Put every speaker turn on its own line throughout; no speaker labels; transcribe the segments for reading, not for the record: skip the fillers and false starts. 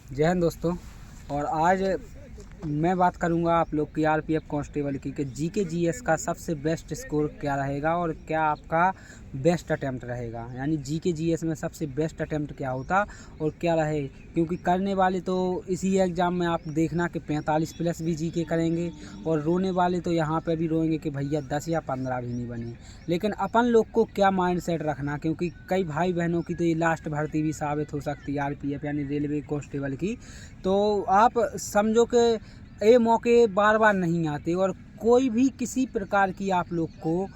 जय हिंद दोस्तों। और आज मैं बात करूंगा आप लोग की आरपीएफ कांस्टेबल की कि जीके जीएस का सबसे बेस्ट स्कोर क्या रहेगा और क्या आपका बेस्ट अटेम्प्ट रहेगा, यानी जीके जीएस में सबसे बेस्ट अटेम्प्ट क्या होता और क्या रहे। क्योंकि करने वाले तो इसी एग्ज़ाम में आप देखना कि 45 प्लस भी जीके करेंगे और रोने वाले तो यहाँ पे भी रोएंगे कि भैया 10 या 15 भी नहीं बने। लेकिन अपन लोग को क्या माइंड सेट रखना, क्योंकि कई भाई बहनों की तो ये लास्ट भर्ती भी साबित हो सकती है आरपीएफ यानी रेलवे कांस्टेबल की। तो आप समझो कि ये मौके बार बार नहीं आते और कोई भी किसी प्रकार की आप लोग को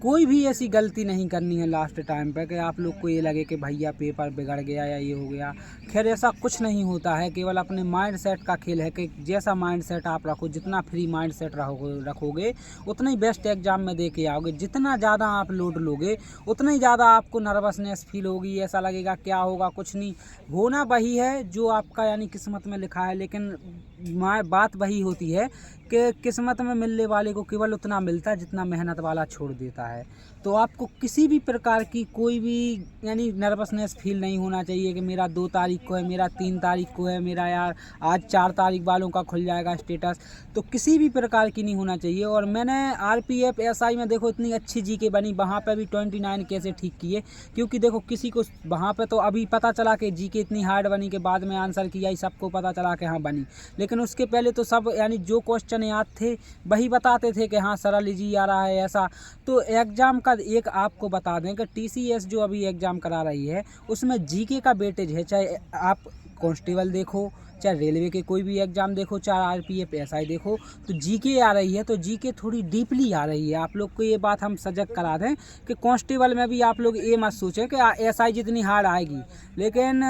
कोई भी ऐसी गलती नहीं करनी है लास्ट टाइम पे कि आप लोग को ये लगे कि भैया पेपर बिगड़ गया या ये हो गया। खैर ऐसा कुछ नहीं होता है, केवल अपने माइंड सेट का खेल है कि जैसा माइंड सेट आप रखो, जितना फ्री माइंड सेट रखोगे उतना ही बेस्ट एग्जाम में दे के आओगे। जितना ज़्यादा आप लोड लोगे उतना ही ज़्यादा आपको नर्वसनेस फील होगी, ऐसा लगेगा क्या होगा कुछ नहीं। होना वही है जो आपका यानी किस्मत में लिखा है, लेकिन बात वही होती है कि किस्मत में मिलने वाले को केवल उतना मिलता है जितना मेहनत वाला छोड़ देता है। तो आपको किसी भी प्रकार की कोई भी यानी नर्वसनेस फील नहीं होना चाहिए कि मेरा 2 तारीख को है, मेरा 3 तारीख को है, मेरा यार आज 4 तारीख वालों का खुल जाएगा स्टेटस। तो किसी भी प्रकार की नहीं होना चाहिए। और मैंने आरपीएफ एसआई में देखो इतनी अच्छी जीके बनी, वहाँ पे भी 29 कैसे ठीक किए। क्योंकि देखो किसी को वहाँ पे तो अभी पता चला कि जीके इतनी हार्ड बनी के बाद में आंसर किया ही सबको पता चला कि हाँ बनी, लेकिन उसके पहले तो सब यानी जो क्वेश्चन याद थे वही बताते थे कि हाँ सरल इजी आ रहा है ऐसा। तो एग्ज़ाम का एक आपको बता दें कि टीसीएस जो अभी एग्ज़ाम करा रही है उसमें जीके का वेटेज है, चाहे आप कांस्टेबल देखो, चाहे रेलवे के कोई भी एग्ज़ाम देखो, चाहे आरपीएफ एसआई देखो, तो जीके आ रही है। तो जीके थोड़ी डीपली आ रही है। आप लोग को ये बात हम सजग करा दें कि कांस्टेबल में भी आप लोग ये मत सोचें कि एसआई जितनी हार्ड आएगी, लेकिन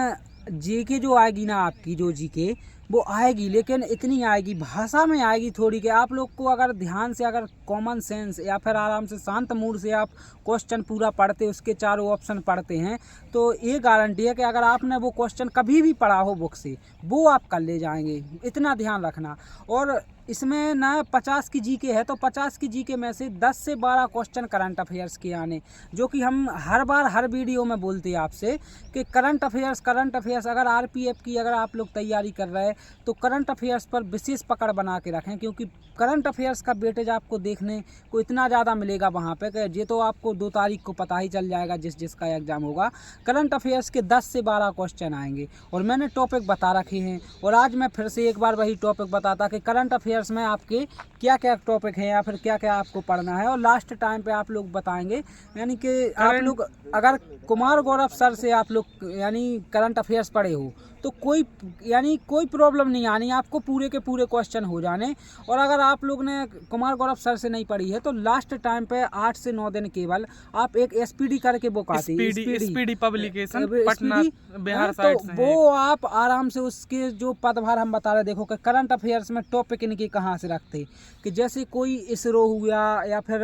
जीके जो आएगी ना आपकी जो जीके वो आएगी, लेकिन इतनी आएगी भाषा में आएगी थोड़ी कि आप लोग को अगर ध्यान से, अगर कॉमन सेंस या फिर आराम से शांत मूड से आप क्वेश्चन पूरा पढ़ते, उसके चारों ऑप्शन पढ़ते हैं, तो ये गारंटी है कि अगर आपने वो क्वेश्चन कभी भी पढ़ा हो बुक से वो आप कर ले जाएंगे। इतना ध्यान रखना। और इसमें ना 50 की जीके है तो 50 की जीके में से 10 से 12 क्वेश्चन करंट अफेयर्स के आने, जो कि हम हर बार हर वीडियो में बोलते हैं आपसे कि करंट अफेयर्स अगर आरपीएफ की अगर आप लोग तैयारी कर रहे हैं तो करंट अफेयर्स पर विशेष पकड़ बना के रखें। क्योंकि करंट अफेयर्स का वेटेज आपको देखने को इतना ज़्यादा मिलेगा वहाँ पे कि ये तो आपको 2 तारीख को पता ही चल जाएगा जिसका एग्ज़ाम होगा। करंट अफेयर्स के 10 से 12 क्वेश्चन आएंगे और मैंने टॉपिक बता रखे हैं। और आज मैं फिर से एक बार वही टॉपिक बताता कि करंट अफेयर्स में आपके क्या क्या टॉपिक हैं या फिर क्या क्या आपको पढ़ना है, और लास्ट टाइम पे आप लोग बताएंगे। यानी कि आप लोग अगर कुमार गौरव सर से आप लोग यानी करंट अफेयर्स पढ़े हो तो कोई प्रॉब्लम नहीं आनी, आपको पूरे के पूरे क्वेश्चन हो जाने। और अगर आप लोग ने कुमार गौरव सर से नहीं पढ़ी है तो लास्ट टाइम पे 8 से 9 दिन केवल आप एक एसपीडी करके बुक आती है,
speedy publication Patna Bihar side से
वो आप आराम से उसके जो पदभार हम बता रहे देखो कि करंट अफेयर्स में टॉपिक इनके कहाँ से रखते कि जैसे कोई इसरो हुआ या फिर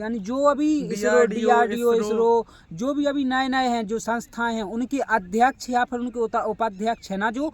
यानी जो अभी इसरो डीआरडीओ इसरो जो भी अभी नए नए हैं जो संस्थाएं हैं उनके अध्यक्ष या फिर उनके उपाध्यक्ष है ना, जो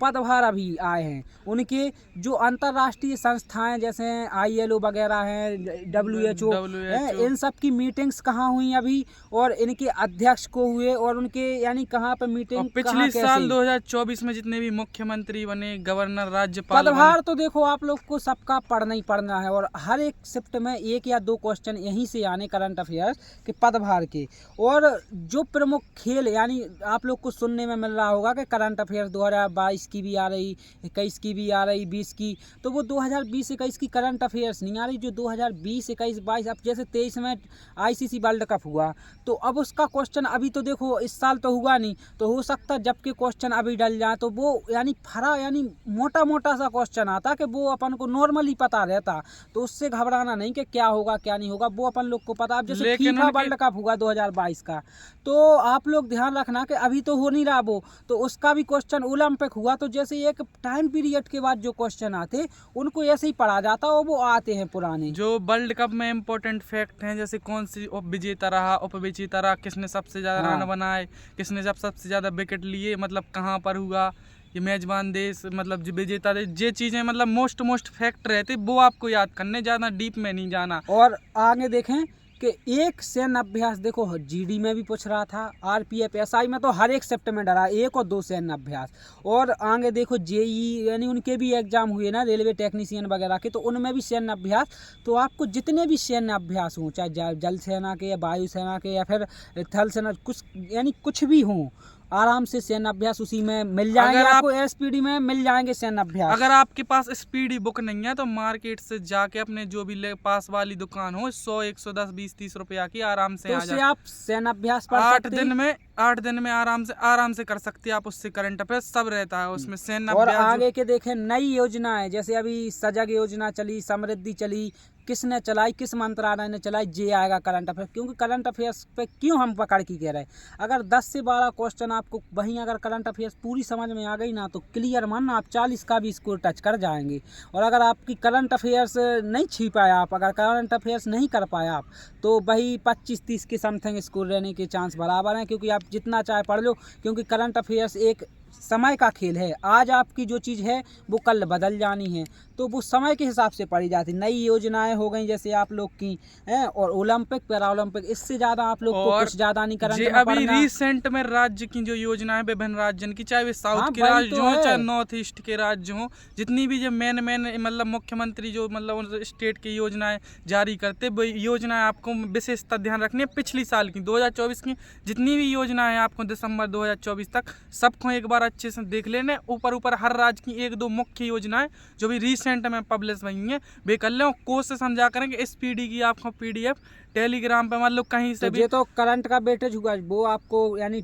पदभार अभी आए हैं उनके, जो अंतर्राष्ट्रीय संस्थाएं जैसे आईएलओ वगैरह हैं, डब्ल्यूएचओ हैं, इन सब की मीटिंग्स कहाँ हुई अभी और इनके अध्यक्ष को हुए और उनके यानी कहाँ पे मीटिंग।
पिछले साल 2024 में जितने भी मुख्यमंत्री बने, गवर्नर, राज्यपाल
पदभार तो देखो आप लोग को सबका पढ़ना ही पढ़ना है और हर एक शिफ्ट में 1 या 2 क्वेश्चन यहीं से आने करंट अफेयर्स के पदभार के। और जो प्रमुख खेल यानी आप लोग को सुनने में मिल रहा होगा कि करंट अफेयर्स 2022 की भी आ रही, 21 की भी आ रही, 20 की, तो वो 2020-21 की करंट अफेयर्स नहीं आ रही, जो 2020, 21, 22 अब जैसे 23 में आईसीसी वर्ल्ड कप हुआ तो अब उसका क्वेश्चन अभी तो देखो इस साल तो हुआ नहीं, तो हो सकता है जबकि क्वेश्चन अभी डल जाए तो वो यानी यानी मोटा मोटा सा क्वेश्चन आता कि वो अपन को नॉर्मली पता रहता, तो उससे घबराना नहीं कि क्या होगा क्या नहीं होगा, वो अपन लोग को पता। अब जैसे फीफा वर्ल्ड कप हुआ 2022 का, तो आप लोग ध्यान रखना कि अभी तो हो नहीं रहा वो, तो उसका भी क्वेश्चन ओलंपिक हुआ तो जैसे एक टाइम पीरियड के बाद जो क्वेश्चन आते उनको ऐसे ही पढ़ा जाता और वो आते हैं पुराने।
जो वर्ल्ड कप में इम्पोर्टेंट फैक्ट हैं जैसे कौन सी उप विजेता रहा, उप विजेता रहा, किसने सबसे ज्यादा रन बनाए, किसने जब सबसे ज्यादा विकेट लिए, मतलब कहाँ पर हुआ, ये मेजबान देश मतलब जो विजेता देश, ये चीजें मतलब मोस्ट फैक्ट रहते वो आपको याद करने, ज्यादा डीप में नहीं जाना।
और आगे देखें कि एक सैन्य अभ्यास, देखो जीडी में भी पूछ रहा था, आरपीएफ एसआई में तो हर एक शिफ्ट में डरा 1 और 2 सैन्य अभ्यास। और आगे देखो जेई यानी उनके भी एग्जाम हुए ना, रेलवे टेक्नीशियन वगैरह के, तो उनमें भी सैन्य अभ्यास। तो आपको जितने भी सैन्य अभ्यास हों, चाहे जल सेना के या वायुसेना के या फिर थल सेना, कुछ यानी कुछ भी हों, आराम से सैन्य अभ्यास उसी में मिल जाएंगे।
अगर
आपको एसपीडी में मिल जाएंगे सैन्य अभ्यास।
अगर आपके पास स्पीडी बुक नहीं है तो मार्केट से जाके अपने जो भी पास वाली दुकान हो 100, 110, 20, 30 रुपया की आराम से
तो
आ
उससे
जा।
आप सैन्य अभ्यास पढ़
8
सकते हैं।
दिन में 8 दिन में आराम से कर सकते हैं आप। उससे करंट अफेयर सब रहता है उसमें, सैन्य
और
अभ्यास
आगे के देखें नई योजनाएं, जैसे अभी सजग योजना चली, समृद्धि चली, किसने चलाई, किस मंत्रालय ने चलाई, जे आएगा करंट अफेयर। क्योंकि करंट अफेयर्स पे क्यों हम पकड़ के कह रहे हैं, अगर 10 से 12 क्वेश्चन आपको वहीं अगर करंट अफेयर्स पूरी समझ में आ गई ना, तो क्लियर मानना आप 40 का भी स्कोर टच कर जाएंगे। और अगर आपकी करंट अफेयर्स नहीं छी पाया आप, अगर करंट अफेयर्स नहीं कर पाया आप, तो वही 25-30 के समथिंग स्कोर रहने के चांस बराबर हैं। क्योंकि आप जितना चाहे पढ़ लो, क्योंकि करंट अफेयर्स एक समय का खेल है। आज आपकी जो चीज़ है वो कल बदल जानी है, तो वो समय के हिसाब से पढ़ी जाती। नई योजनाएं हो गई जैसे आप लोग की हैं, और ओलंपिक, पैरा ओलंपिक, इससे ज़्यादा आप लोग को कुछ ज़्यादा नहीं करंट में
अभी
पढ़ना।
रिसेंट में राज्य की जो योजना है विभिन्न राज्यों की, चाहे वे साउथ
हाँ,
के
वही
राज्य
तो
हो
है।
चाहे नॉर्थ ईस्ट के राज्य हो, जितनी भी जो मेन मतलब मुख्यमंत्री जो मतलब उन स्टेट की योजनाएं जारी करते, वो योजनाएं आपको विशेषता ध्यान रखनी है। पिछली साल की 2024 की जितनी भी योजनाएं आपको दिसंबर 2024 तक सबको एक बार अच्छे से देख लेने। ऊपर हर राज्य की 1-2 मुख्य योजनाएं जो भी रिसेंट में पब्लिश हुई हैं वे कर लें। और कोर्स समझा करेंगे एसपीडी की आपको पीडीएफ टेलीग्राम पे मतलब कहीं से
तो
भी।
ये तो करंट का वेटेज हुआ, वो आपको यानी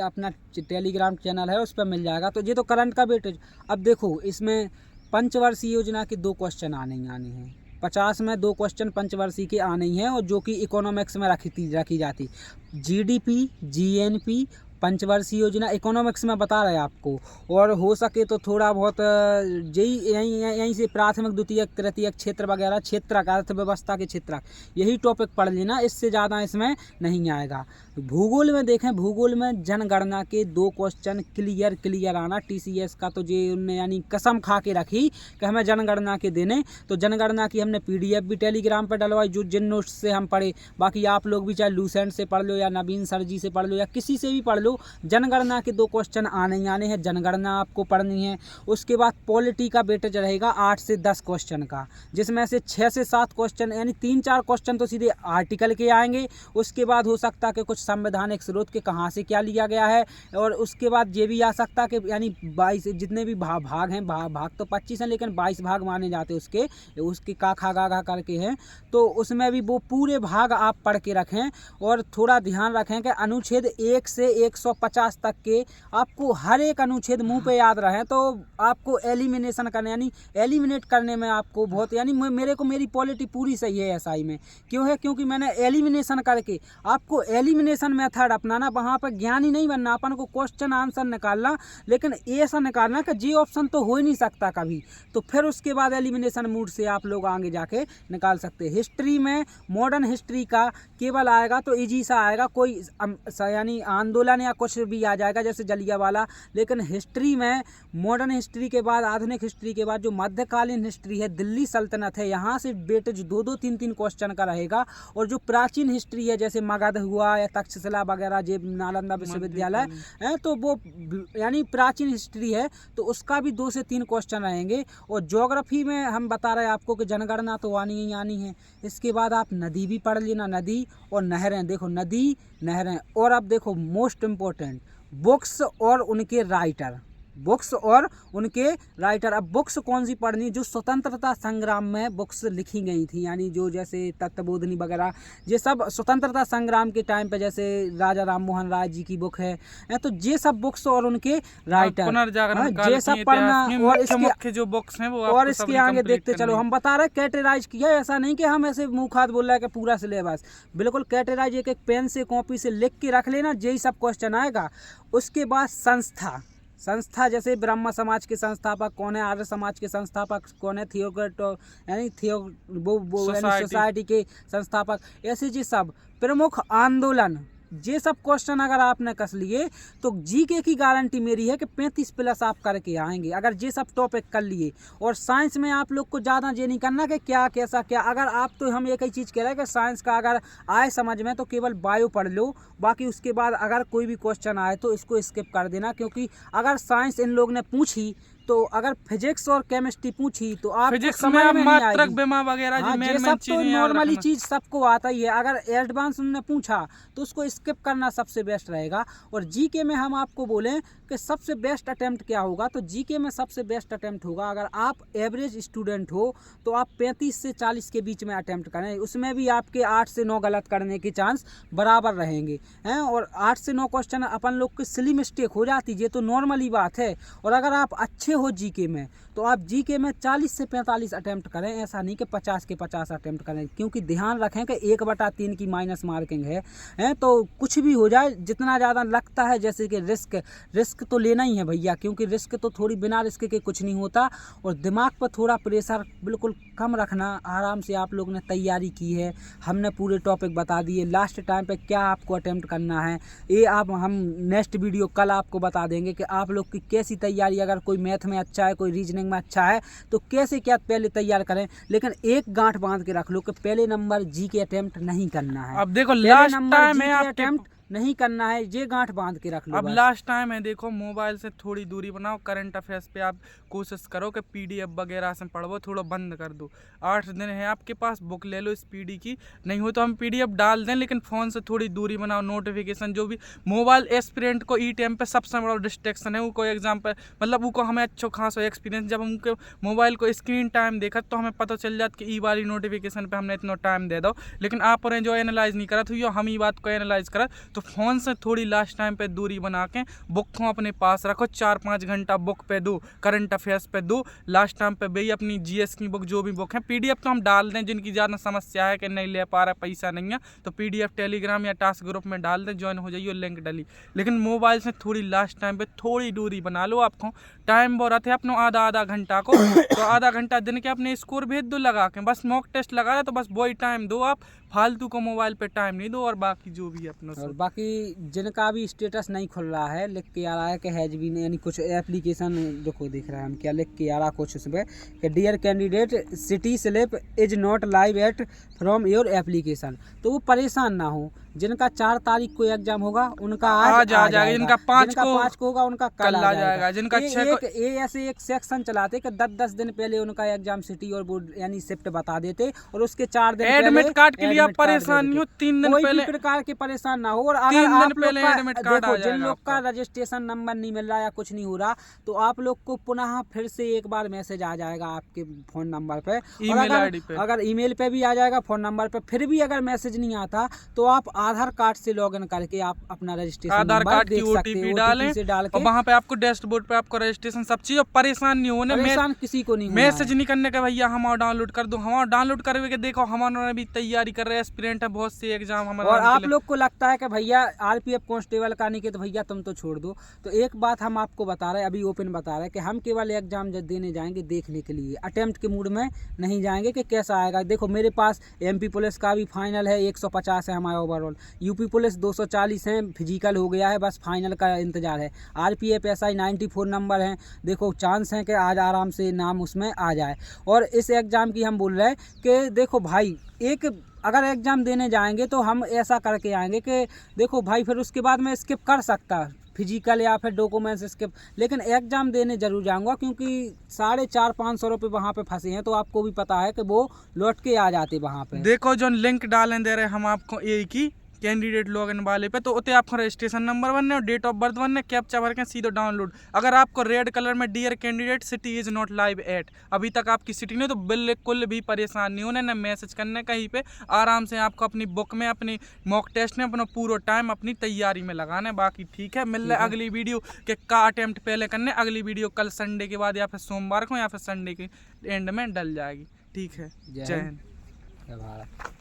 अपना टेलीग्राम चैनल है उस पर मिल जाएगा। तो ये तो करंट का वेटेज। अब देखो इसमें पंचवर्षीय योजना के 2 क्वेश्चन आने ही आने हैं। 50 में 2 क्वेश्चन पंचवर्षीय के आने ही हैं, और जो कि इकोनॉमिक्स में रखी जाती। जीडीपी, जीएनपी, पंचवर्षीय योजना इकोनॉमिक्स में बता रहे हैं आपको। और हो सके तो थोड़ा बहुत यहीं से प्राथमिक, द्वितीयक, तृतीयक क्षेत्र वगैरह, क्षेत्रक, अर्थव्यवस्था के क्षेत्रक, यही टॉपिक पढ़ लेना, इससे ज़्यादा इसमें नहीं आएगा। भूगोल में देखें, भूगोल में जनगणना के 2 क्वेश्चन क्लियर आना। टीसीएस का तो ये उनने यानी कसम खा के रखी कि हमें जनगणना के देने। तो जनगणना की हमने पीडीएफ भी टेलीग्राम पर डलवाई, जो जिन नोट्स से हम पढ़े। बाकी आप लोग भी चाहे लूसेंट से पढ़ लो या नवीन सर जी से पढ़ लो या किसी से भी पढ़ लो, जनगणना के 2 क्वेश्चन आने ही आने हैं। जनगणना आपको पढ़नी है। उसके बाद पॉलिटी का वेटेज रहेगा 8 से 10 क्वेश्चन का, जिसमें से 6 से 7 क्वेश्चन यानी 3-4 क्वेश्चन तो सीधे आर्टिकल के आएंगे। उसके बाद हो सकता है कि कुछ संवैधानिक स्रोत के कहाँ से क्या लिया गया है। और उसके बाद ये भी आ सकता कि यानी 22 जितने भी भाग हैं, भाग तो 25 हैं लेकिन 22 भाग माने जाते उसके का खा गा करके हैं। तो उसमें भी वो पूरे भाग आप पढ़ के रखें। और थोड़ा ध्यान रखें कि अनुच्छेद 1 से 150 तक के आपको हर एक अनुच्छेद मुंह पे याद रहे, तो आपको एलिमिनेशन करने यानी एलिमिनेट करने में आपको बहुत यानी मेरी पॉलिटी पूरी सही है एसआई में। क्यों है? क्योंकि मैंने एलिमिनेशन करके आपको एलिमिनेशन मेथड अपनाना, वहाँ पर ज्ञानी नहीं बनना, अपन को क्वेश्चन आंसर निकालना, लेकिन ऐसा निकालना कि जी ऑप्शन तो हो ही नहीं सकता कभी। तो फिर उसके बाद एलिमिनेशन मूड से आप लोग आगे जाके निकाल सकते हैं। हिस्ट्री में मॉडर्न हिस्ट्री का केवल आएगा तो इजी सा आएगा, कोई यानी आंदोलन या कुछ भी आ जाएगा जैसे जलियांवाला। लेकिन हिस्ट्री में मॉडर्न हिस्ट्री के बाद, आधुनिक हिस्ट्री के बाद जो मध्यकालीन हिस्ट्री है, दिल्ली सल्तनत है, यहाँ से वेटेज 2-2, 3-3 क्वेश्चन का रहेगा। और जो प्राचीन हिस्ट्री है जैसे मगध हुआ या तक्षशिला वगैरह, जो नालंदा विश्वविद्यालय है, तो वो यानी प्राचीन हिस्ट्री है, तो उसका भी 2 से 3 क्वेश्चन रहेंगे। और ज्योग्राफी में हम बता रहे हैं आपको कि जनगणना तो आनी ही आनी है। इसके बाद आप नदी भी पढ़ लेना, नदी और नहरें। देखो नदी, नहरें, और अब देखो मोस्ट इम्पोर्टेंट बुक्स और उनके राइटर। अब बुक्स कौन सी पढ़नी? जो स्वतंत्रता संग्राम में बुक्स लिखी गई थी, यानी जो जैसे तत्वबोधनी वगैरह, ये सब स्वतंत्रता संग्राम के टाइम पे, जैसे राजा राम मोहन राय जी की बुक है, तो ये सब बुक्स और उनके राइटर, ये सब पढ़ना। और इसके
जो बुक्स हैं वो
और इसके आगे देखते चलो, हम बता रहे कैटेगराइज किया, ऐसा नहीं कि हम ऐसे मुँह खाद बोल रहे हैं कि पूरा सिलेबस। बिल्कुल कैटेगराइज एक पेन से कॉपी से लिख के रख लेना, यही सब क्वेश्चन आएगा। उसके बाद संस्था जैसे ब्रह्म समाज के संस्थापक कौन है, आर्य समाज के संस्थापक कौन है, सोसाइटी के संस्थापक, ऐसे जी सब। प्रमुख आंदोलन ये सब क्वेश्चन अगर आपने कस लिए तो जीके की गारंटी मेरी है कि 35+ आप करके आएंगे, अगर ये सब टॉपिक कर लिए। और साइंस में आप लोग को ज़्यादा ये नहीं करना कि क्या कैसा क्या, अगर आप तो हम एक ही चीज़ कह रहे हैं कि साइंस का अगर आए समझ में तो केवल बायो पढ़ लो, बाकी उसके बाद अगर कोई भी क्वेश्चन आए तो इसको स्किप कर देना, क्योंकि अगर साइंस इन लोग ने पूछी तो अगर फिजिक्स और केमिस्ट्री पूछी तो आप
फिजिक्स में आप मात्रक विमा वगैरह जो
हाँ,
मेन
ये
मेन
सब तो
चीजें याद
नॉर्मली
रखना।
चीज सबको आता ही है। अगर एडवांस उन्होंने पूछा तो उसको स्किप करना सबसे बेस्ट रहेगा। और जीके में हम आपको बोलें कि सबसे बेस्ट अटेम्प्ट क्या होगा, तो जीके में सबसे बेस्ट अटेम्प्ट होगा, अगर आप एवरेज स्टूडेंट हो तो आप 35 से 40 के बीच में अटेम्प्ट करें, उसमें भी आपके 8 से 9 गलत करने के चांस बराबर रहेंगे हैं। और 8 से 9 क्वेश्चन अपन लोग की सिली मिस्टेक हो जाती, ये तो नॉर्मली बात है। और अगर आप अच्छे हो जीके में तो आप जीके में 40 से 45 अटेम्प्ट करें, ऐसा नहीं कि 50 के 50 अटेम्प्ट करें, क्योंकि ध्यान रखें कि 1/3 की माइनस मार्किंग है तो कुछ भी हो जाए, जितना ज़्यादा लगता है जैसे कि रिस्क तो लेना ही है भैया, क्योंकि रिस्क तो थोड़ी बिना रिस्क के कुछ नहीं होता। और दिमाग पर थोड़ा प्रेशर बिल्कुल कम रखना, आराम से आप लोग ने तैयारी की है, हमने पूरे टॉपिक बता दिए, लास्ट टाइम पे क्या आपको अटेम्प्ट करना है ये आप हम नेक्स्ट वीडियो कल आपको बता देंगे कि आप लोग की कैसी तैयारी, अगर कोई मैथ में अच्छा है, कोई रीजनिंग में अच्छा है तो कैसे क्या पहले तैयार करें। लेकिन एक गांठ बांध के रख लो कि पहले नंबर जी के अटेम्प्ट नहीं करना है।
अब देखो लास्ट टाइम है आपके
अटेम्प्ट नहीं करना है, ये गांठ बांध के रख लो।
अब लास्ट टाइम है, देखो मोबाइल से थोड़ी दूरी बनाओ, करंट अफेयर्स पे आप कोशिश करो कि पीडीएफ वगैरह से पढ़ो, थोड़ा बंद कर दो। 8 दिन है आपके पास, बुक ले लो स्पीडी की, नहीं हो तो हम पीडीएफ डाल दें, लेकिन फ़ोन से थोड़ी दूरी बनाओ। नोटिफिकेशन जो भी मोबाइल एस्पिरेंट को ई टाइम पे सबसे बड़ा डिस्ट्रैक्शन है, वो कोई एग्जाम पे मतलब वो हमें अच्छो खास एक्सपीरियंस, जब उनके मोबाइल को स्क्रीन टाइम देखा तो हमें पता चल जाता कि ई वाली नोटिफिकेशन पे हमने इतना टाइम दे दो, लेकिन आप और जो एनालाइज नहीं करा तो हम ई बात को एनालाइज करा, तो फ़ोन से थोड़ी लास्ट टाइम पे दूरी बना के बुक को अपने पास रखो, 4-5 घंटा बुक पे दो, करंट अफेयर्स पे दो, लास्ट टाइम पे भी अपनी जीएस की बुक जो भी बुक है, पीडीएफ तो हम डाल दें, जिनकी ज़्यादा समस्या है कि नहीं ले पा रहा, पैसा नहीं है, तो पीडीएफ टेलीग्राम या टास्क ग्रुप में डाल दें, ज्वाइन हो जाइए, लिंक डाली। लेकिन मोबाइल से थोड़ी लास्ट टाइम पे थोड़ी दूरी बना लो। आपको टाइम बोल रहा थे अपना आधा घंटा को, तो आधा घंटा दिन के अपने स्कोर भेज दो लगा के, बस मॉक टेस्ट लगा रहे तो बस वही टाइम दो, आप फालतू को मोबाइल पे टाइम नहीं दो। और बाकी जो भी अपना
और बाकी जिनका भी स्टेटस नहीं खुल रहा है, लिख के आ रहा है कि हैज बीन, यानी कुछ एप्लीकेशन देखो दिख रहा है, हम क्या लिख के आ रहा कुछ उसमें कि dear candidate city slip is not live at from your application, तो वो परेशान ना हो। जिनका 4 तारीख को एग्जाम होगा उनका आज आ जाएगा,
जिनका 5
को होगा उनका कल आ जाएगा।
जिनका 6 को
ऐसे एक सेक्शन चलाते कि 10 दिन पहले उनका एग्जाम सिटी और बोर्ड यानी शिफ्ट बता देते, और उसके 4 दिन
एडमिट कार्ड के लिए आप परेशान नहीं हो, 3 दिन
कोई
पहले
भी प्रकार के परेशान ना हो। और अगर
3
आप
दिन
लोग
पहले
का
एडमिट कार्ड
देखो
आ
जिन
जाएगा
लोग का
आपका।
रजिस्ट्रेशन नंबर नहीं मिल रहा या कुछ नहीं हो रहा, तो आप लोग को पुनः फिर से एक बार मैसेज आ जाएगा आपके फोन नंबर पे,
ईमेल आईडी पे,
अगर ईमेल पे भी आ जाएगा, फोन नंबर पे फिर भी अगर मैसेज नहीं आता तो आप आधार कार्ड से लॉगिन करके आप अपना रजिस्ट्रेशन
आधार कार्ड की ओटीपी डालें
से डाल के,
और वहाँ पे आपको डैशबोर्ड पे आपको रजिस्ट्रेशन सब चीज, और परेशान नहीं होने,
परेशान किसी को नहीं होना
मैसेज नहीं करने का भैया हमारा डाउनलोड कर दो, हमारा डाउनलोड करके देखो, हमारा भी तैयारी कर रहे हैं, एस्पिरेंट है बहुत से एग्जाम हमारा।
और आप लोग को लगता है कि भैया आरपीएफ कांस्टेबल का नहीं के तो भैया तुम तो छोड़ दो, तो एक बात हम आपको बता रहे हैं, अभी ओपन बता रहे हैं कि हम केवल एग्जाम जब देने जाएंगे देखने के लिए, अटेम्प्ट के मूड में नहीं जाएंगे कि कैसा आएगा। देखो मेरे पास एमपी पुलिस का भी फाइनल है, 150 है हमारा ओवरऑल, यूपी पुलिस 240 है, फिजिकल हो गया है, बस फाइनल का इंतजार है। आरपीएफ एसआई 94 नंबर हैं, देखो चांस है कि आज आराम से नाम उसमें आ जाए। और इस एग्ज़ाम की हम बोल रहे हैं कि देखो भाई, एक अगर एग्ज़ाम देने जाएंगे तो हम ऐसा करके आएंगे कि देखो भाई फिर उसके बाद मैं स्किप कर सकता फिजिकल या फिर डॉक्यूमेंट्स स्किप, लेकिन एग्ज़ाम देने जरूर जाऊंगा, क्योंकि 450-500 रुपये वहाँ पे फंसे हैं, तो आपको भी पता है कि वो लौट के आ जाते वहाँ पे।
देखो जो लिंक डालें दे रहे हम आपको एक ही कैंडिडेट लॉगिन वाले पे, तो उतने आपका रजिस्ट्रेशन नंबर बनने और डेट ऑफ बर्थ बनने, कैप्चा भर के सीधे डाउनलोड। अगर आपको रेड कलर में dear candidate city is not live at अभी तक आपकी सिटी नहीं, तो बिल्कुल भी परेशान नहीं होने, ना मैसेज करने कहीं पे, आराम से आपको अपनी बुक में अपनी मॉक टेस्ट में अपना पूरा टाइम अपनी तैयारी में लगाना। बाकी ठीक है, मिल रहा है अगली वीडियो के का अटेम्प्ट पहले करने, अगली वीडियो कल संडे के बाद या फिर सोमवार को या फिर संडे के एंड में डल जाएगी। ठीक है, जय हिंद।